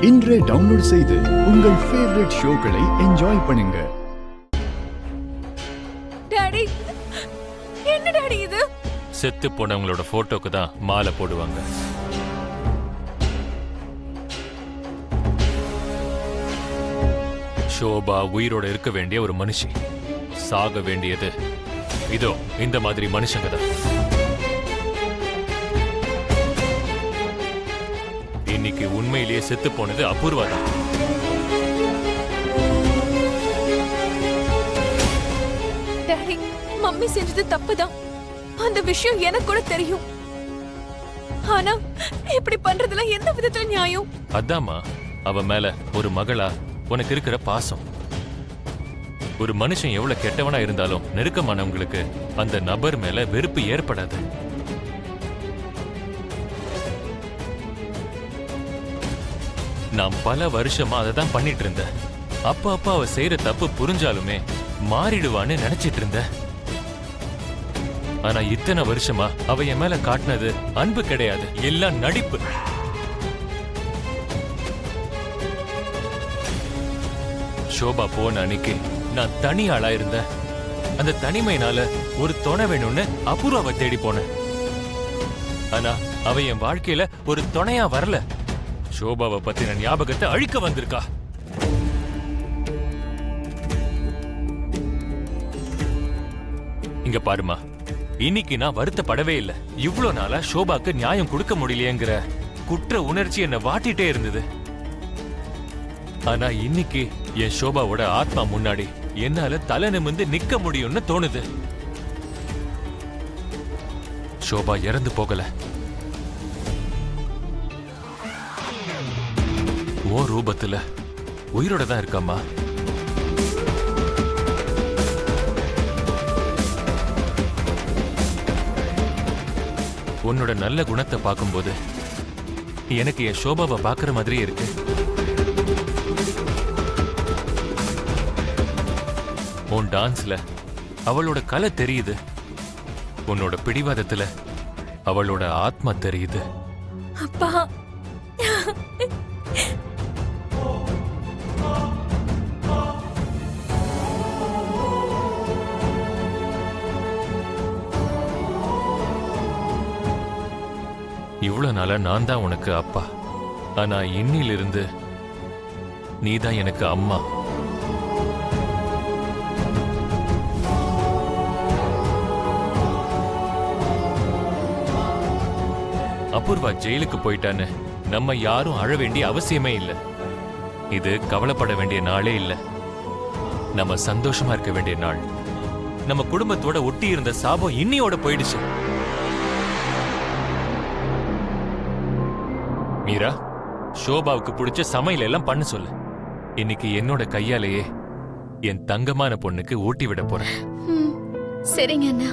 இன்றே டவுன்லோட் செய்து உங்கள் ஃபேவரட் ஷோக்களை என்ஜாய் பண்ணுங்க. டாடி, என்ன டாடி இது? செத்து போனவங்களோட போட்டோக்கு தான் மாலை போடுவாங்க. ஷோபா உயிரோட இருக்க வேண்டிய ஒரு மனுஷி, சாக வேண்டியது இதோ இந்த மாதிரி மனுஷங்க தான். இன்னைக்கு உண்மையிலேயே செத்து போனது அபூர்வா தான். டாடி, மம்மி செஞ்சது தப்புதான். அந்த விஷயம் எனக்கு கூட தெரியும். ஆனா இப்படி பண்றதுல எந்த விதத்துல நியாயம்? அதாம்மா, அவ மேல ஒரு மகளா உனக்கு இருக்கிற பாசம். ஒரு மனுஷன் எவ்வளவு கெட்டவனா இருந்தாலும் நெருக்கமானவங்களுக்கு அந்த நபர் மேல வெறுப்பு ஏற்படாது. நான் பல வருஷமா அதை தான் பண்ணிட்டு இருந்தேன். அப்ப அவ செய்யற தப்பு புரிஞ்சாலுமே மாறிடுவான்னு நினைச்சிட்டு இருந்தேன். ஆனா இத்தனை வருஷமா அவ என் மேல காட்டினது அன்பு கிடையாது, எல்லாம் நடிப்பு. ஷோபா போன அன்னைக்கு நான் தனி ஆளா இருந்தேன். அந்த தனிமையினால ஒரு துணை வேணும்னு அபூர்வாவை தேடி போனேன். ஆனா அவ என் வாழ்க்கையில ஒரு துணையா வரல. ஷோபாவை பத்தின ஞாபகத்தை அழிக்க வந்திருக்கா. இங்க பாருமா, இன்னைக்கு நான் வருத்தப்படவே இல்லை. இவ்வளவு நாளா ஷோபாக்கு நியாயம் கொடுக்க முடியலையேங்கிற குற்ற உணர்ச்சி என்ன வாட்டிட்டே இருந்தது. ஆனா இன்னைக்கு என் ஷோபாவோட ஆத்மா முன்னாடி என்னால தலை நிமிர்ந்து நிக்க முடியும்னு தோணுது. ஷோபா இறந்து போகல, ஓ ரூபத்துல உயிரோட தான் இருக்காமா. உன்னோட நல்ல குணத்தை பார்க்கும்போது எனக்கு என் ஷோபாவை பார்க்கிற மாதிரியே இருக்கு. உன் டான்ஸ்ல அவளோட கலை தெரியுது. உன்னோட பிடிவாதத்துல அவளோட ஆத்மா தெரியுது. அப்பா, இவ்வளவு நாளா நான் தான் உனக்கு அப்பா. ஆனா இன்னிலிருந்து நீதான் எனக்கு அம்மா. அபூர்வா ஜெயிலுக்கு போயிட்டான்னு நம்ம யாரும் அழ வேண்டிய அவசியமே இல்லை. இது கவலைப்பட வேண்டிய நாளே இல்லை. நம்ம சந்தோஷமா இருக்க வேண்டிய நாள். நம்ம குடும்பத்தோட ஒட்டி இருந்த சாபம் இன்னியோட போயிடுச்சு. மீரா, ஷோபாவுக்கு பிடிச்ச சமையல் எல்லாம் பண்ண சொல்லு. இன்னைக்கு என்னோட கையாலேயே என் தங்கமான பொண்ணுக்கு ஊட்டி விட போறேன். சரிங்க அண்ணா.